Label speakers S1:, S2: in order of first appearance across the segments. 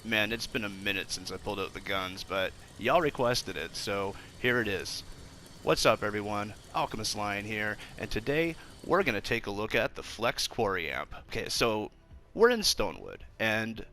S1: Man, it's been a minute since I pulled out the guns, but y'all requested it, so here it is. What's up, everyone? Alchemist Lion here, and today we're going to take a look at the Flex Quarry amp. Okay, so we're in Stonewood, and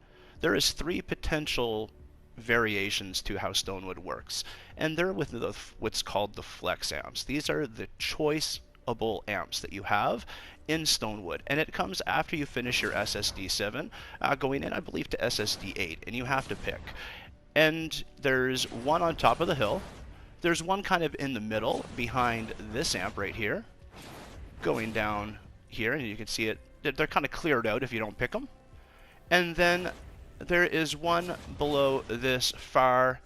S1: there is 3 potential variations to how Stonewood works, and they're with what's called the Flex amps. These are the choiceable amps that you have in Stonewood, and it comes after you finish your SSD 7, going in, I believe, to SSD 8, and you have to pick. And there's one on top of the hill, there's one kind of in the middle behind this amp right here, going down here, and you can see it, they're kind of cleared out if you don't pick them. And then there is one below this far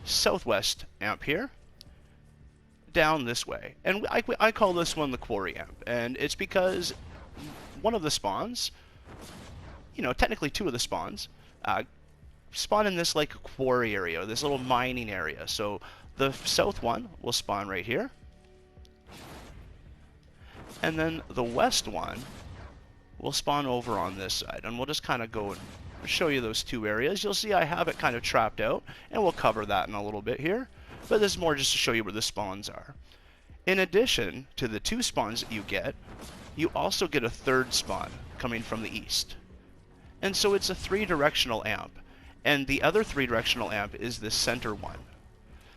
S1: southwest amp here, down this way, and I call this one the Quarry amp, and it's because one of the spawns, you know, technically 2 of the spawns, spawn in this like quarry area, this little mining area. So the south one will spawn right here, and then the west one will spawn over on this side, and we'll just kind of go and show you those 2 areas. You'll see I have it kind of trapped out, and we'll cover that in a little bit here. But this is more just to show you where the spawns are. In addition to the 2 spawns that you get, you also get a 3rd spawn coming from the east. And so it's a 3-directional amp. And the other 3-directional amp is this center one.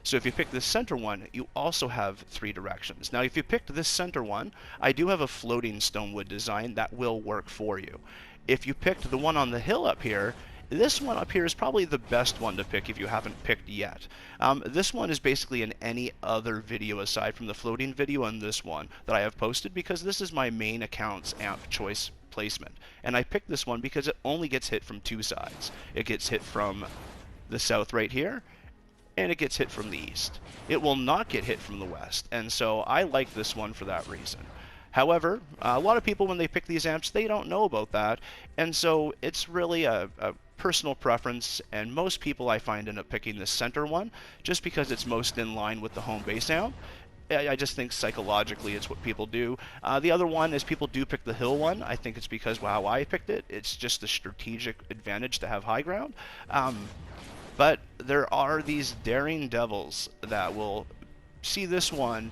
S1: So if you pick this center one, you also have 3 directions. Now if you picked this center one, I do have a floating Stonewood design that will work for you. If you picked the one on the hill up here, this one up here is probably the best one to pick if you haven't picked yet. This one is basically in any other video aside from the floating video and this one that I have posted, because this is my main account's amp choice placement. And I picked this one because it only gets hit from 2 sides. It gets hit from the south right here, and it gets hit from the east. It will not get hit from the west, and so I like this one for that reason. However, a lot of people, when they pick these amps, they don't know about that, and so it's really a personal preference, and most people I find end up picking the center one just because it's most in line with the home base amp. I just think psychologically it's what people do. The other one is people do pick the hill one. I think it's because how I picked it. It's just a strategic advantage to have high ground. But there are these daring devils that will see this one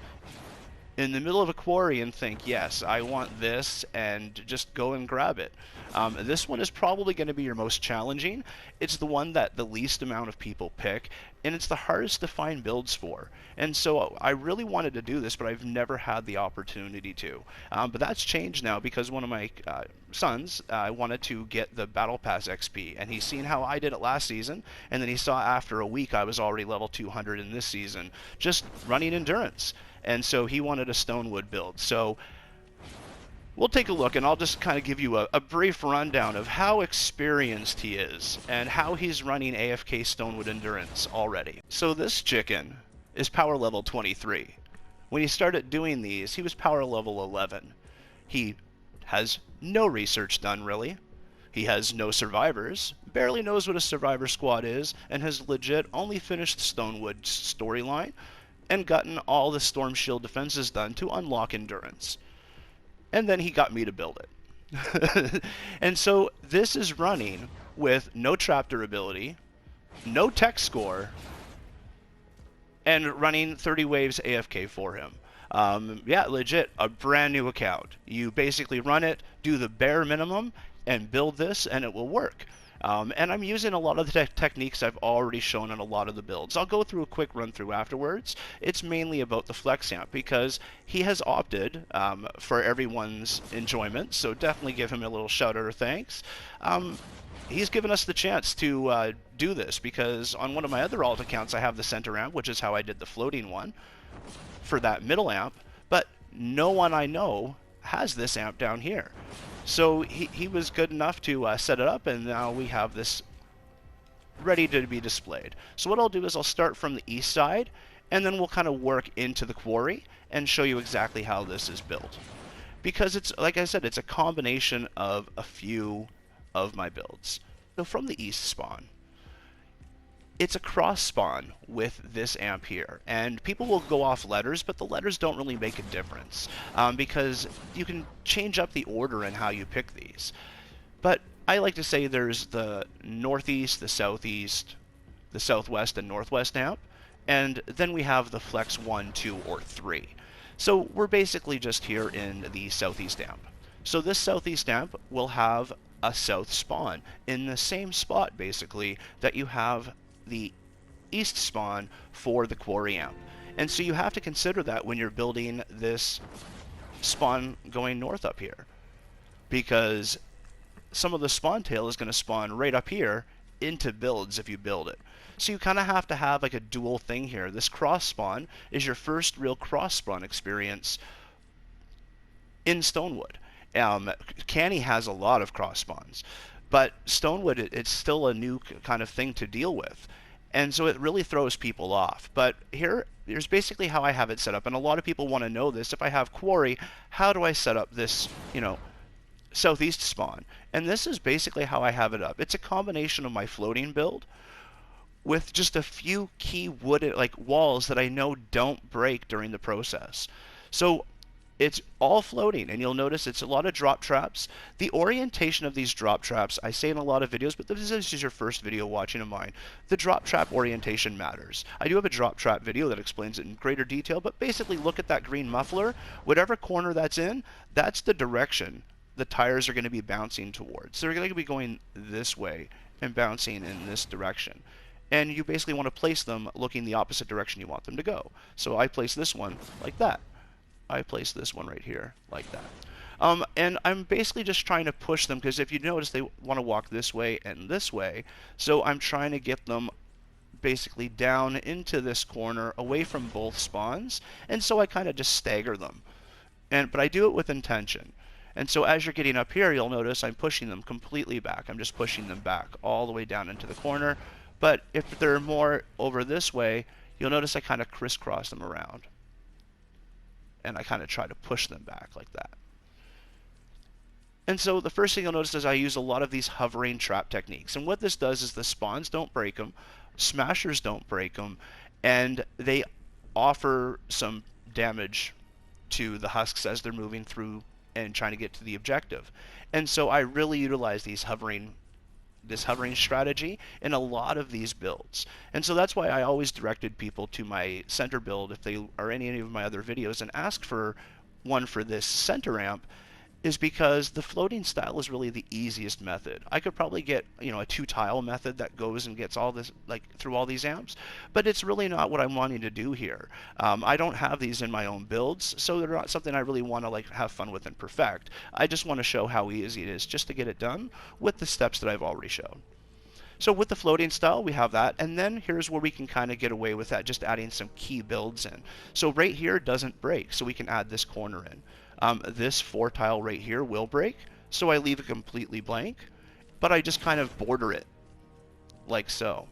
S1: in the middle of a quarry and think, yes, I want this, and just go and grab it. This one is probably going to be your most challenging. It's the one that the least amount of people pick, and it's the hardest to find builds for. And so I really wanted to do this, but I've never had the opportunity to. But that's changed now because one of my sons wanted to get the Battle Pass XP, and he's seen how I did it last season, and then he saw after a week I was already level 200 in this season, just running endurance. And so he wanted a Stonewood build. So we'll take a look, and I'll just kind of give you a brief rundown of how experienced he is and how he's running AFK Stonewood Endurance already. So this chicken is power level 23. When he started doing these, he was power level 11. He has no research done, really. He has no survivors, barely knows what a survivor squad is, and has legit only finished Stonewood's storyline and gotten all the Storm Shield defenses done to unlock Endurance. And then he got me to build it. And so this is running with no trap durability, no tech score, and running 30 waves AFK for him. Yeah, legit, a brand new account. You basically run it, do the bare minimum, and build this, and it will work. And I'm using a lot of the techniques I've already shown in a lot of the builds. I'll go through a quick run through afterwards. It's mainly about the Flex amp because he has opted for everyone's enjoyment, so definitely give him a little shout out or thanks. He's given us the chance to do this because on one of my other alt accounts I have the center amp, which is how I did the floating one for that middle amp, but no one I know has this amp down here. So he was good enough to set it up, and now we have this ready to be displayed. So what I'll do is I'll start from the east side, and then we'll kind of work into the quarry and show you exactly how this is built. Because it's, like I said, it's a combination of a few of my builds. So from the east spawn, it's a cross spawn with this amp here, and people will go off letters, but the letters don't really make a difference because you can change up the order in how you pick these. But I like to say there's the northeast, the southeast, the southwest, and northwest amp, and then we have the flex 1, 2, or 3. So we're basically just here in the southeast amp. So this southeast amp will have a south spawn in the same spot basically that you have the east spawn for the Quarry amp. And so you have to consider that when you're building this spawn going north up here, because some of the spawn tail is going to spawn right up here into builds if you build it. So you kind of have to have like a dual thing here. This cross spawn is your first real cross spawn experience in Stonewood. Canny has a lot of cross spawns, but Stonewood, it's still a new kind of thing to deal with. And so it really throws people off. But here's basically how I have it set up. And a lot of people want to know this. If I have Quarry, how do I set up this, southeast spawn? And this is basically how I have it up. It's a combination of my floating build with just a few key wooded walls that I know don't break during the process. So it's all floating, and you'll notice it's a lot of drop traps. The orientation of these drop traps, I say in a lot of videos, but this is your first video watching of mine. The drop trap orientation matters. I do have a drop trap video that explains it in greater detail, but basically look at that green muffler. Whatever corner that's in, that's the direction the tires are going to be bouncing towards. So they're going to be going this way and bouncing in this direction. And you basically want to place them looking the opposite direction you want them to go. So I place this one like that. I place this one right here like that. And I'm basically just trying to push them, because if you notice they want to walk this way and this way. So I'm trying to get them basically down into this corner away from both spawns. And so I kind of just stagger them. But I do it with intention. And so as you're getting up here, you'll notice I'm pushing them completely back. I'm just pushing them back all the way down into the corner. But if they're more over this way, you'll notice I kind of crisscross them around. And I kind of try to push them back like that. And so the first thing you'll notice is I use a lot of these hovering trap techniques. And what this does is the spawns don't break them, smashers don't break them, and they offer some damage to the husks as they're moving through and trying to get to the objective. And so I really utilize this hovering strategy in a lot of these builds. And so that's why I always directed people to my center build if they are in any of my other videos and ask for one for this center amp, is because the floating style is really the easiest method. I could probably get a 2-tile method that goes and gets all this through all these amps, but it's really not what I'm wanting to do here. I don't have these in my own builds, so they're not something I really want to have fun with and perfect. I just want to show how easy it is just to get it done with the steps that I've already shown. So with the floating style, we have that, and then here's where we can kind of get away with that, just adding some key builds in. So right here doesn't break, so we can add this corner in. This 4-tile right here will break, so I leave it completely blank, but I just kind of border it like so.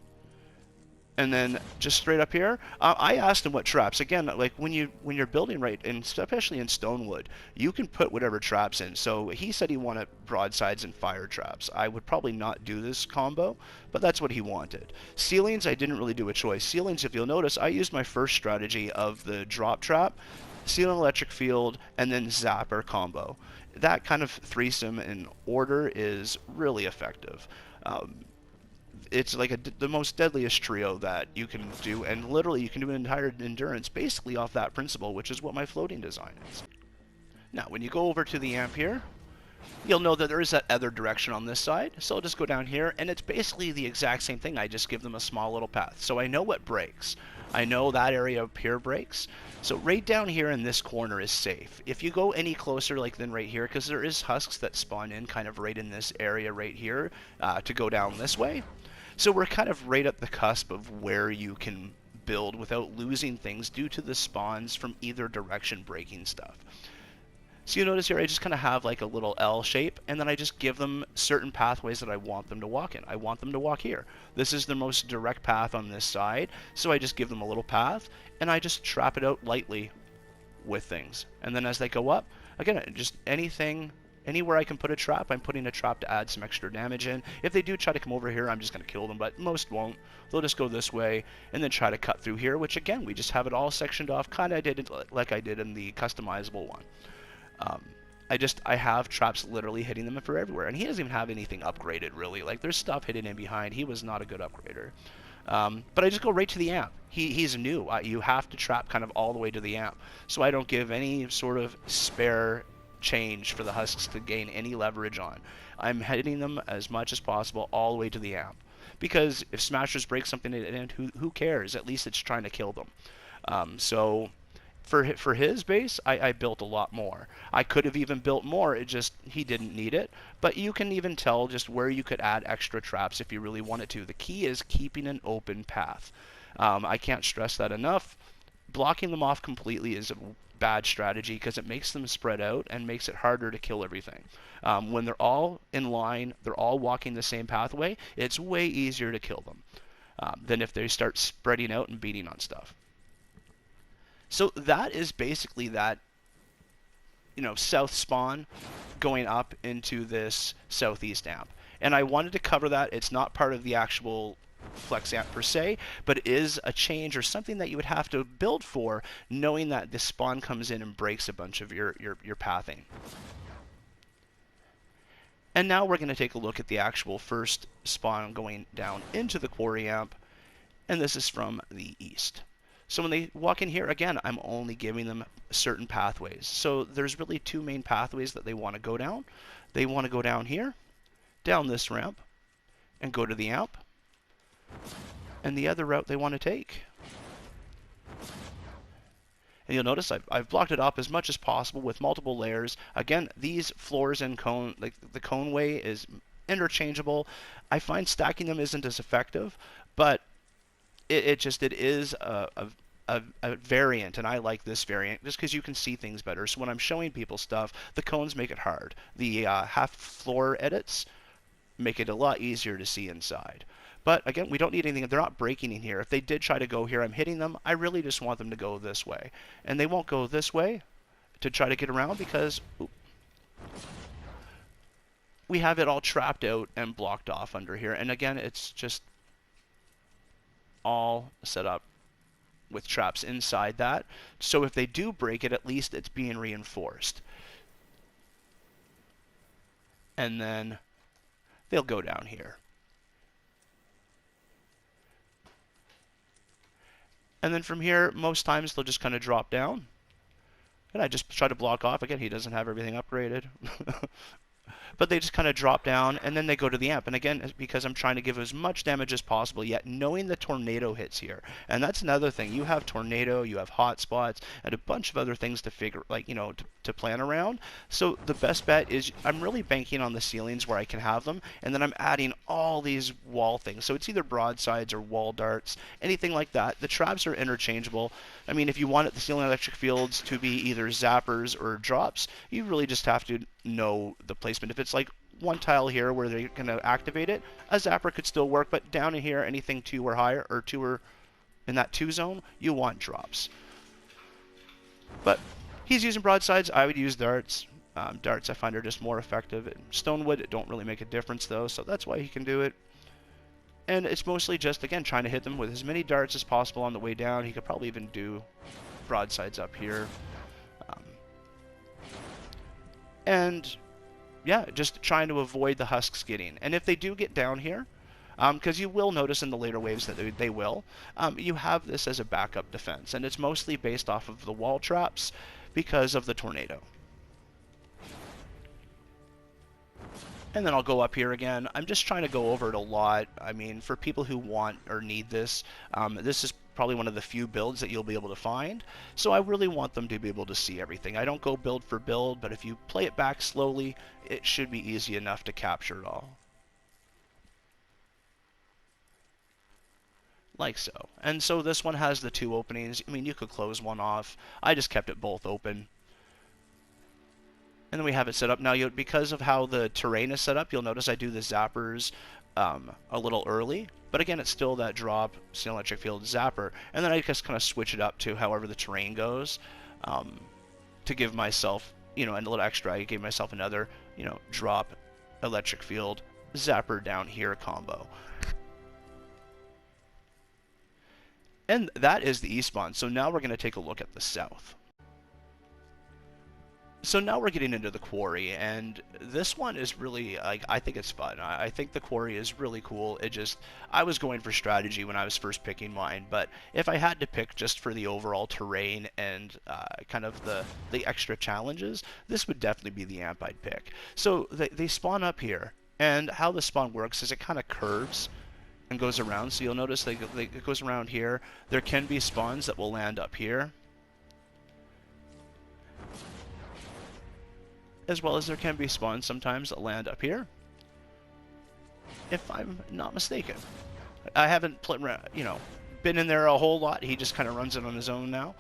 S1: And then just straight up here, I asked him what traps. Again, when you're building right, and especially in Stonewood, you can put whatever traps in. So he said he wanted broadsides and fire traps. I would probably not do this combo, but that's what he wanted. Ceilings, I didn't really do a choice. Ceilings, if you'll notice, I used my first strategy of the drop trap, ceiling electric field, and then zapper combo. That kind of threesome in order is really effective. It's like the most deadliest trio that you can do, and literally you can do an entire endurance basically off that principle, which is what my floating design is. Now when you go over to the amp here, you'll know that there is that other direction on this side, so I'll just go down here, and it's basically the exact same thing. I just give them a small little path, so I know what breaks. I know that area up here breaks, so right down here in this corner is safe. If you go any closer than right here, because there is husks that spawn in kind of right in this area right here to go down this way, so we're kind of right at the cusp of where you can build without losing things due to the spawns from either direction breaking stuff. So you notice here I just kind of have like a little L shape, and then I just give them certain pathways that I want them to walk in. I want them to walk here. This is the most direct path on this side, so I just give them a little path, and I just trap it out lightly with things. And then as they go up, again, just anywhere I can put a trap, I'm putting a trap to add some extra damage in. If they do try to come over here, I'm just going to kill them, but most won't. They'll just go this way and then try to cut through here, which again, we just have it all sectioned off, kind of like I did in the customizable one. I have traps literally hitting them for everywhere, and he doesn't even have anything upgraded really. Like there's stuff hidden in behind. He was not a good upgrader. But I just go right to the amp. He's new. You have to trap kind of all the way to the amp. So I don't give any sort of spare change for the husks to gain any leverage on. I'm hitting them as much as possible all the way to the amp. Because if smashers break something in, who cares? At least it's trying to kill them. So for his base, I built a lot more. I could have even built more, it just, he didn't need it. But you can even tell just where you could add extra traps if you really wanted to. The key is keeping an open path. I can't stress that enough. Blocking them off completely is a bad strategy because it makes them spread out and makes it harder to kill everything. When they're all in line, they're all walking the same pathway, it's way easier to kill them than if they start spreading out and beating on stuff. So that is basically that, south spawn going up into this southeast amp. And I wanted to cover that. It's not part of the actual Flex amp per se, but it is a change or something that you would have to build for, knowing that this spawn comes in and breaks a bunch of your pathing. And now we're going to take a look at the actual first spawn going down into the Quarry amp, and this is from the east. So when they walk in here, again, I'm only giving them certain pathways. So there's really two main pathways that they want to go down. They want to go down here, down this ramp, and go to the amp. And the other route they want to take. And you'll notice I've blocked it up as much as possible with multiple layers. Again, these floors and cone, like the cone way is interchangeable. I find stacking them isn't as effective, but it is a variant, and I like this variant just because you can see things better. So when I'm showing people stuff, the cones make it hard. The half floor edits make it a lot easier to see inside. But again, we don't need anything. They're not breaking in here. If they did try to go here, I'm hitting them. I really just want them to go this way. And they won't go this way to try to get around because we have it all trapped out and blocked off under here. And again, it's just all set up with traps inside that. So if they do break it, at least it's being reinforced. And then they'll go down here. And then from here, most times they'll just kind of drop down. And I just try to block off. Again, he doesn't have everything upgraded. But they just kind of drop down, and then they go to the amp. And again, because I'm trying to give as much damage as possible, yet knowing the tornado hits here. And that's another thing. You have tornado, you have hot spots, and a bunch of other things to figure, like, to plan around. So the best bet is I'm really banking on the ceilings where I can have them, and then I'm adding all these wall things. So it's either broadsides or wall darts, anything like that. The traps are interchangeable. I mean, if you wanted the ceiling electric fields to be either zappers or drops, you really just have to know the placement. If it's like one tile here where they're going to activate it, a zapper could still work, but down in here, anything 2 or higher, or 2 or in that 2 zone, you want drops. But he's using broadsides. I would use darts. Darts I find are just more effective. And Stonewood don't really make a difference though, so that's why he can do it. And it's mostly just, again, trying to hit them with as many darts as possible on the way down. He could probably even do broadsides up here. And yeah, just trying to avoid the husks getting. And if they do get down here, because you will notice in the later waves that they will, you have this as a backup defense. And it's mostly based off of the wall traps because of the tornado. And then I'll go up here again. I'm just trying to go over it a lot. I mean, for people who want or need this, this is probably one of the few builds that you'll be able to find. So I really want them to be able to see everything. I don't go build for build, but if you play it back slowly, it should be easy enough to capture it all. Like so. And so this one has the 2 openings. I mean, you could close one off. I just kept it both open. And then we have it set up. Now, because of how the terrain is set up, you'll notice I do the zappers a little early. But again, it's still that drop ceiling electric field zapper. And then I just kind of switch it up to however the terrain goes to give myself, a little extra. I gave myself another, drop electric field zapper down here combo. And that is the east spawn. So now we're going to take a look at the south. So now we're getting into the Quarry, and this one is really, like, I think it's fun. I think the Quarry is really cool. I was going for strategy when I was first picking mine, but if I had to pick just for the overall terrain and kind of the extra challenges, this would definitely be the amp I'd pick. So they spawn up here, and how the spawn works is it kind of curves and goes around. So you'll notice it goes around here. There can be spawns that will land up here, as well as there can be spawns sometimes that land up here, if I'm not mistaken. I haven't been in there a whole lot. He just kind of runs it on his own now.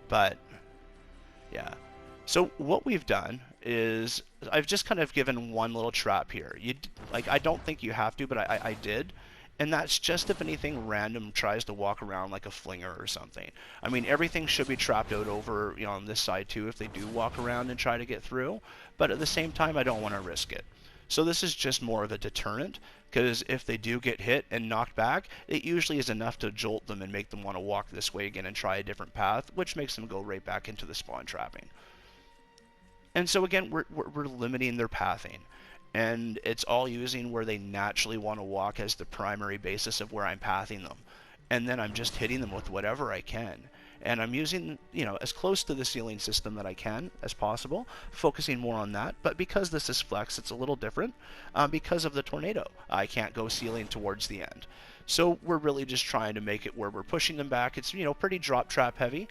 S1: But yeah. So what we've done is I've just kind of given one little trap here. I don't think you have to, but I did. And that's just if anything random tries to walk around like a flinger or something. I mean, everything should be trapped out over, on this side too if they do walk around and try to get through. But at the same time, I don't want to risk it. So this is just more of a deterrent, because if they do get hit and knocked back, it usually is enough to jolt them and make them want to walk this way again and try a different path, which makes them go right back into the spawn trapping. And so again, we're limiting their pathing. And it's all using where they naturally want to walk as the primary basis of where I'm pathing them. And then I'm just hitting them with whatever I can. And I'm using, as close to the ceiling system that I can as possible, focusing more on that. But because this is Flex, it's a little different because of the tornado. I can't go ceiling towards the end. So we're really just trying to make it where we're pushing them back. It's, pretty drop trap heavy.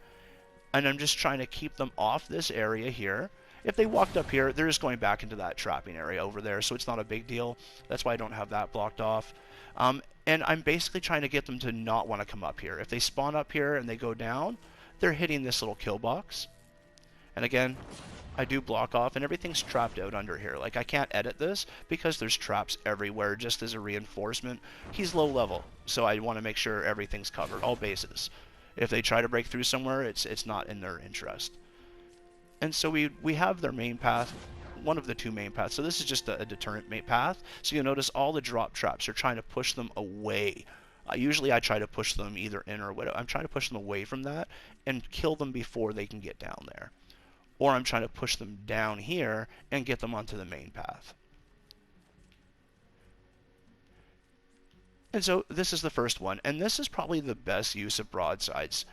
S1: And I'm just trying to keep them off this area here. If they walked up here, they're just going back into that trapping area over there, so it's not a big deal. That's why I don't have that blocked off. And I'm basically trying to get them to not want to come up here. If they spawn up here and they go down, they're hitting this little kill box. And again, I do block off, and everything's trapped out under here. Like, I can't edit this because there's traps everywhere just as a reinforcement. He's low level, so I want to make sure everything's covered, all bases. If they try to break through somewhere, it's not in their interest. And so we have their main path, one of the two main paths. So this is just a deterrent main path. So you'll notice all the drop traps are trying to push them away. Usually I try to push them either in or whatever. I'm trying to push them away from that and kill them before they can get down there. Or I'm trying to push them down here and get them onto the main path. And so this is the first one. And this is probably the best use of broadsides.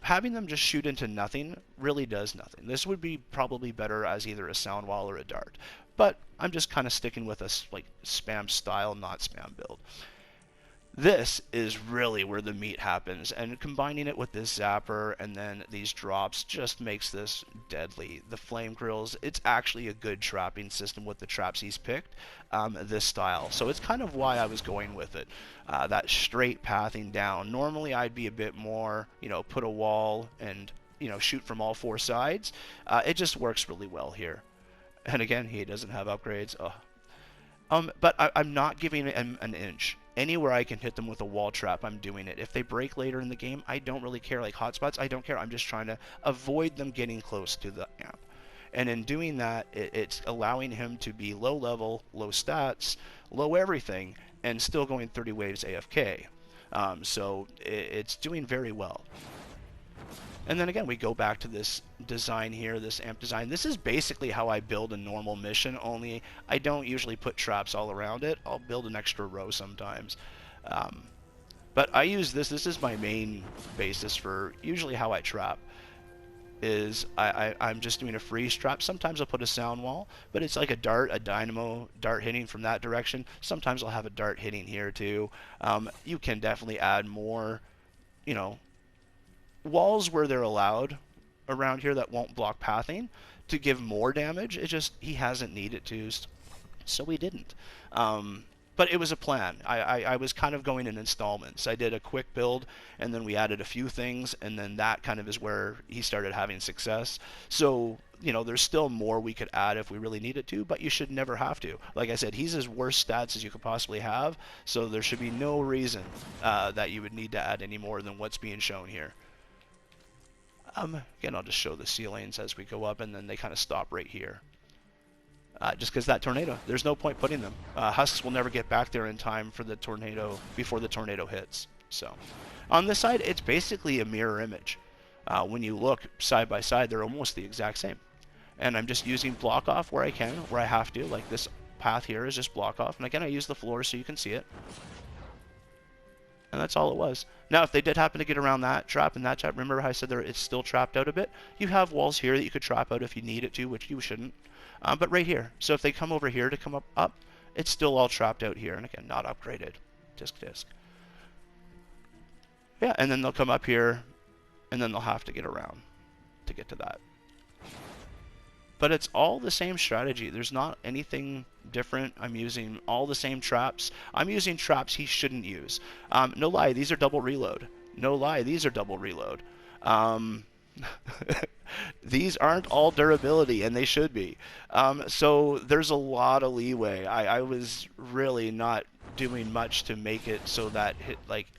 S1: Having them just shoot into nothing really does nothing. This would be probably better as either a sound wall or a dart. But I'm just kind of sticking with a spam style, not spam build. This is really where the meat happens, and combining it with this zapper and then these drops just makes this deadly. The flame grills, it's actually a good trapping system with the traps he's picked, this style. So it's kind of why I was going with it. That straight pathing down. Normally I'd be a bit more, put a wall and, shoot from all four sides. It just works really well here. And again, he doesn't have upgrades. But I'm not giving him an inch. Anywhere I can hit them with a wall trap, I'm doing it. If they break later in the game, I don't really care. Like hotspots, I don't care. I'm just trying to avoid them getting close to the amp. And in doing that, it's allowing him to be low level, low stats, low everything, and still going 30 waves AFK. So it's doing very well. And then again, we go back to this design here, this amp design. This is basically how I build a normal mission, only I don't usually put traps all around it. I'll build an extra row sometimes. But I use this. This is my main basis for usually how I trap. I'm just doing a freeze trap. Sometimes I'll put a sound wall, but it's like a dart, a dynamo dart hitting from that direction. Sometimes I'll have a dart hitting here too. You can definitely add more, walls where they're allowed around here that won't block pathing to give more damage. It just, he hasn't needed to, so we didn't. But it was a plan. I was kind of going in installments. I did a quick build, and then we added a few things, and then that kind of is where he started having success. So, there's still more we could add if we really needed to, but you should never have to. Like I said, he's as worst stats as you could possibly have, so there should be no reason that you would need to add any more than what's being shown here. Again, I'll just show the ceilings as we go up, and then they kind of stop right here. Just because that tornado, there's no point putting them. Husks will never get back there in time for the tornado, before the tornado hits. So, on this side, it's basically a mirror image. When you look side by side, they're almost the exact same. And I'm just using block off where I can, where I have to. Like this path here is just block off. And again, I use the floor so you can see it. And that's all it was. Now, if they did happen to get around that trap and that trap, remember how I said it's still trapped out a bit? You have walls here that you could trap out if you need it to, which you shouldn't. But right here. So if they come over here to come up, it's still all trapped out here. And again, not upgraded. Disc. Yeah, and then they'll come up here, and then they'll have to get around to get to that. But it's all the same strategy. There's not anything different. I'm using all the same traps. I'm using traps he shouldn't use. No lie, these are double reload. No lie, these are double reload. These aren't all durability, and they should be. So there's a lot of leeway. I was really not doing much to make it so that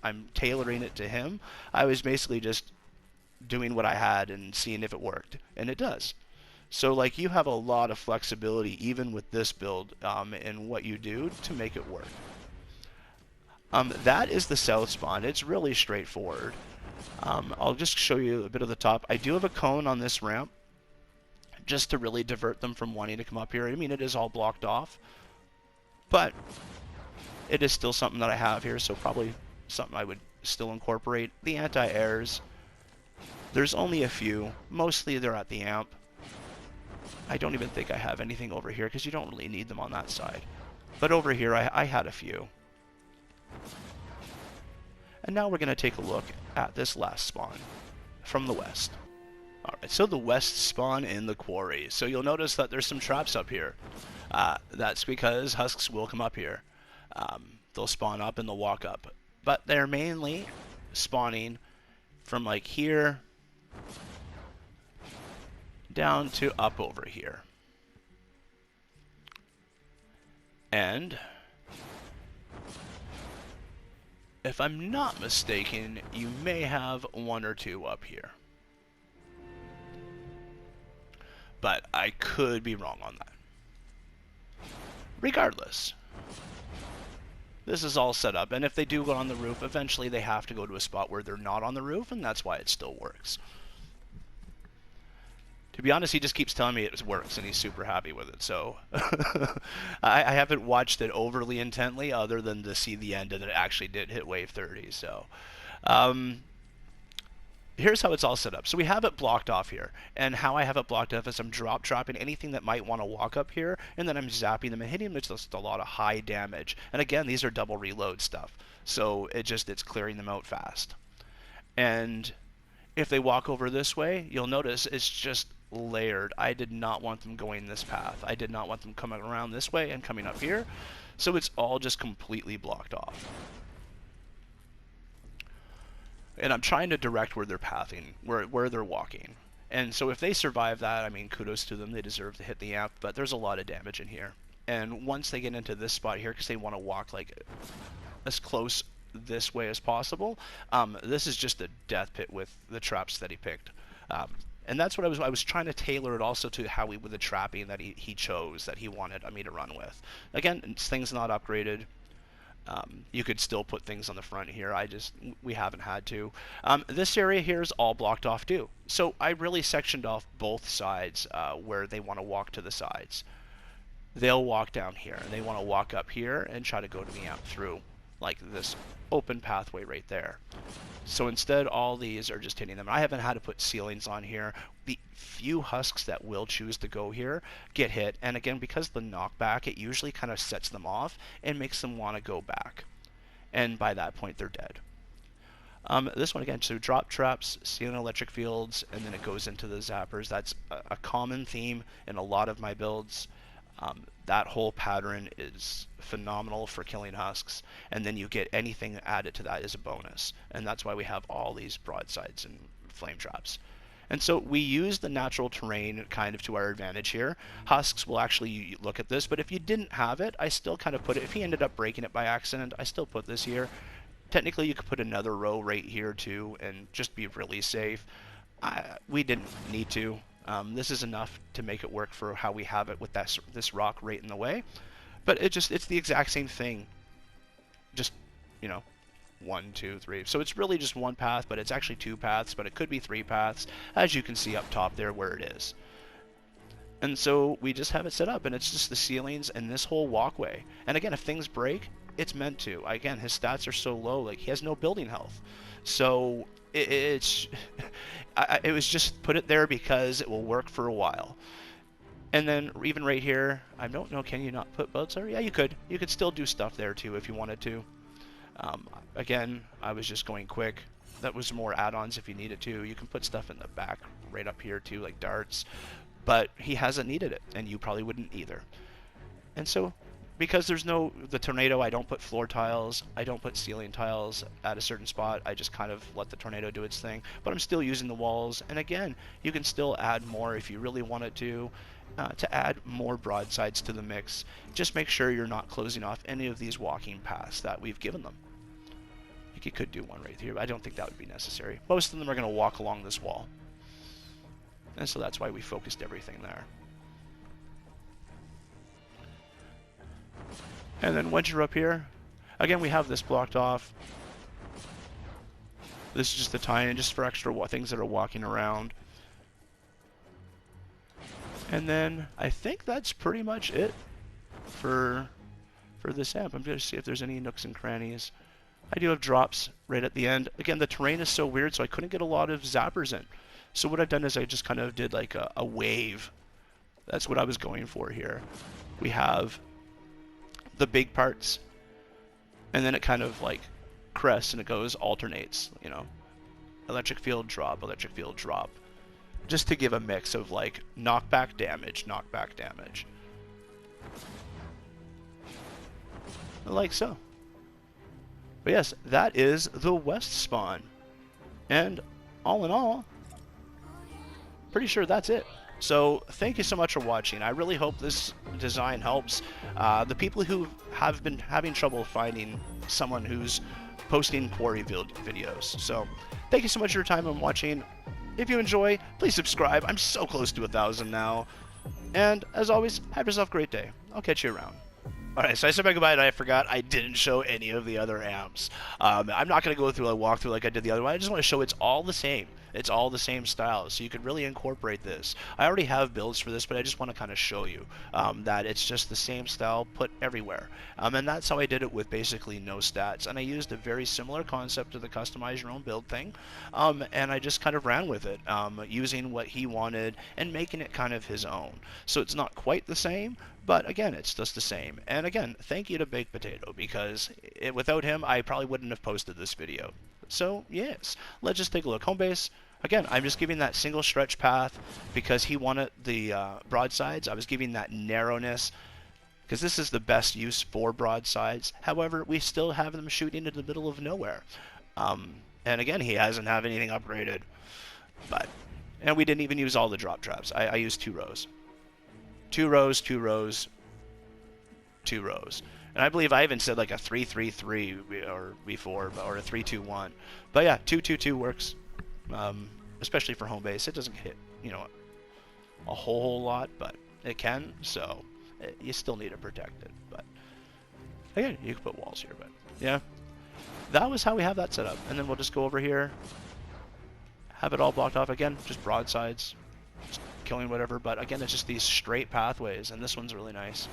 S1: I'm tailoring it to him. I was basically just doing what I had and seeing if it worked, and it does. So like you have a lot of flexibility even with this build in what you do to make it work. That is the south spawn. It's really straightforward. I'll just show you a bit of the top. I do have a cone on this ramp just to really divert them from wanting to come up here. I mean, it is all blocked off, but it is still something that I have here, so probably something I would still incorporate. The anti-airs, there's only a few. Mostly they're at the amp. I don't even think I have anything over here because you don't really need them on that side. But over here I had a few. And now we're going to take a look at this last spawn from the west. Alright, so the west spawn in the quarry. So you'll notice that there's some traps up here. That's because husks will come up here. They'll spawn up and they'll walk up. But they're mainly spawning from like here down to up over here. And if I'm not mistaken, you may have one or two up here. But I could be wrong on that. Regardless, this is all set up, and if they do go on the roof, eventually they have to go to a spot where they're not on the roof, and that's why it still works. To be honest, he just keeps telling me it works, and he's super happy with it. So I haven't watched it overly intently, other than to see the end, and it actually did hit wave 30. So here's how it's all set up. So we have it blocked off here, and how I have it blocked off is I'm dropping anything that might want to walk up here, and then I'm zapping them and hitting them. It's just a lot of high damage. And again, these are double reload stuff, so it's clearing them out fast. And if they walk over this way, you'll notice it's just layered. I did not want them going this path. I did not want them coming around this way and coming up here. So it's all just completely blocked off. And I'm trying to direct where they're pathing, where they're walking. And so if they survive that, I mean, kudos to them. They deserve to hit the amp, but there's a lot of damage in here. And once they get into this spot here, because they want to walk like as close this way as possible, this is just a death pit with the traps that he picked. And that's what I was trying to tailor it also to how with the trapping that he chose, that he wanted me to run with. Again, things not upgraded. You could still put things on the front here. We haven't had to. This area here is all blocked off too. So I really sectioned off both sides where they want to walk to the sides. They'll walk down here. They want to walk up here and try to go to the amp through like this open pathway right there. So instead, all these are just hitting them. I haven't had to put ceilings on here. The few husks that will choose to go here get hit, and again, because of the knockback, it usually kind of sets them off and makes them want to go back. And by that point, they're dead. This one again, so drop traps, ceiling electric fields, and then it goes into the zappers. That's a common theme in a lot of my builds. That whole pattern is phenomenal for killing husks, and then you get anything added to that as a bonus, and that's why we have all these broadsides and flame traps. And so we use the natural terrain kind of to our advantage here. Husks will actually look at this, but if you didn't have it, I still kind of put it, if he ended up breaking it by accident, I still put this here. Technically you could put another row right here too and just be really safe. We didn't need to. This is enough to make it work for how we have it with this rock right in the way. But it's the exact same thing. Just, 1, 2, 3. So it's really just one path, but it's actually two paths, but it could be three paths, as you can see up top there where it is. And so we just have it set up, and it's just the ceilings and this whole walkway. And again, if things break, it's meant to. Again, his stats are so low, like he has no building health. So it's it was just put it there because it will work for a while. And then even right here, I don't know, can you not put builds there? Yeah, you could. You could still do stuff there too if you wanted to. Again, I was just going quick. That was more add-ons if you needed to. You can put stuff in the back right up here too, like darts. But he hasn't needed it, and you probably wouldn't either. And so, because there's the tornado, I don't put floor tiles, I don't put ceiling tiles at a certain spot. I just kind of let the tornado do its thing. But I'm still using the walls, and again, you can still add more if you really wanted to add more broadsides to the mix. Just make sure you're not closing off any of these walking paths that we've given them. I think you could do one right here, but I don't think that would be necessary. Most of them are going to walk along this wall. And so that's why we focused everything there. And then once you're up here, again, we have this blocked off. This is just the tie-in, just for extra things that are walking around. And then I think that's pretty much it for this amp. I'm going to see if there's any nooks and crannies. I do have drops right at the end. Again, the terrain is so weird, so I couldn't get a lot of zappers in. So what I've done is I just kind of did like a wave. That's what I was going for here. We have the big parts, and then it kind of like crests and it goes, alternates, you know. Electric field drop, electric field drop. Just to give a mix of like knockback damage, knockback damage. Like so. But yes, that is the west spawn. And all in all, pretty sure that's it. So thank you so much for watching. I really hope this design helps the people who have been having trouble finding someone who's posting Quarry videos. So thank you so much for your time and watching. If you enjoy, please subscribe. I'm so close to 1,000 now. And as always, have yourself a great day. I'll catch you around. Alright, so I said my goodbye and I forgot I didn't show any of the other amps. I'm not going to go through a walkthrough like I did the other one. I just want to show it's all the same. It's all the same style, so you could really incorporate this. I already have builds for this, but I just want to kind of show you that it's just the same style put everywhere. And that's how I did it with basically no stats. And I used a very similar concept to the customize your own build thing, and I just kind of ran with it, using what he wanted and making it kind of his own. So it's not quite the same, but again, it's just the same. And again, thank you to Baked Potato, because without him, I probably wouldn't have posted this video. So yes, let's just take a look. Home base. Again, I'm just giving that single stretch path because he wanted the broadsides. I was giving that narrowness because this is the best use for broadsides. However, we still have them shooting into the middle of nowhere. And again, he hasn't have anything upgraded. And we didn't even use all the drop traps. I used 2 rows. 2 rows, 2 rows, 2 rows. And I believe I even said like a 3-3-3 or before, or a 3-2-1. But yeah, 2-2-2 works. Especially for home base. It doesn't hit, you know, a whole lot, but it can, so you still need to protect it. But again, you can put walls here, but yeah, that was how we have that set up. And then we'll just go over here, have it all blocked off again, just broadsides, just killing whatever. But again, it's just these straight pathways, and this one's really nice.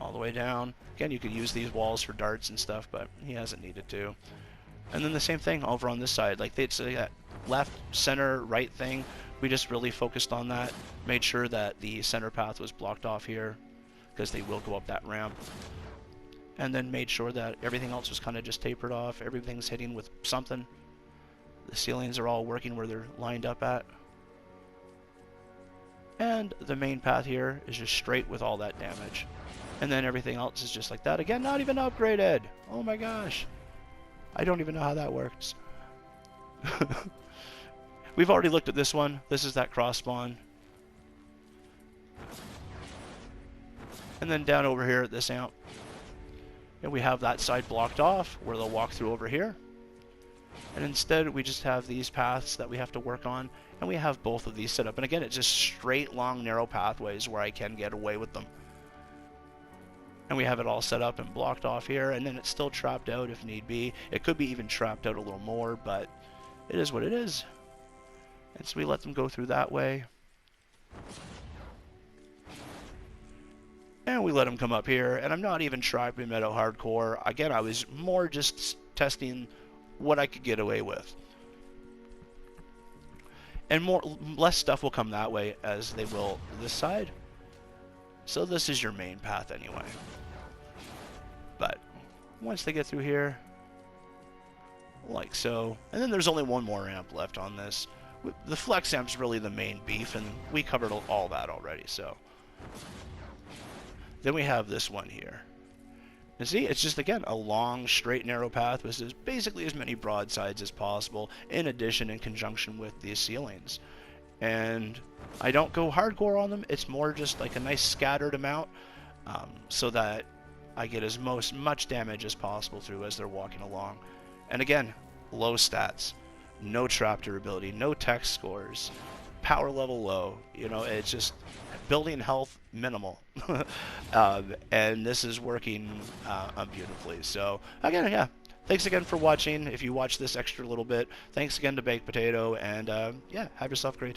S1: All the way down. Again, you could use these walls for darts and stuff, but he hasn't needed to. And then the same thing over on this side, like they'd say that left, center, right thing. We just really focused on that, made sure that the center path was blocked off here, because they will go up that ramp. And then made sure that everything else was kind of just tapered off. Everything's hitting with something. The ceilings are all working where they're lined up at. And the main path here is just straight with all that damage. And then everything else is just like that. Again, not even upgraded. Oh my gosh. I don't even know how that works. We've already looked at this one. This is that cross spawn. And then down over here at this amp. And we have that side blocked off where they'll walk through over here. And instead we just have these paths that we have to work on. And we have both of these set up. And again, it's just straight, long, narrow pathways where I can get away with them. And we have it all set up and blocked off here, and then it's still trapped out if need be. It could be even trapped out a little more, but it is what it is. And so we let them go through that way. And we let him come up here, and I'm not even trapping Meadow hardcore. Again, I was more just testing what I could get away with. And less stuff will come that way as they will this side. So this is your main path anyway. But once they get through here, like so, and then there's only one more amp left on this. The flex amp's really the main beef, and we covered all that already. So then we have this one here. And see, it's just, again, a long, straight, narrow path with basically as many broadsides as possible, in addition, in conjunction with these ceilings. And I don't go hardcore on them. It's more just like a nice scattered amount, so that I get as much damage as possible through as they're walking along. And again, low stats, no trap durability, no tech scores, power level low. You know, it's just building health minimal. And this is working beautifully. So again, yeah, thanks again for watching. If you watch this extra little bit, thanks again to Baked Potato, and yeah, have yourself a great day.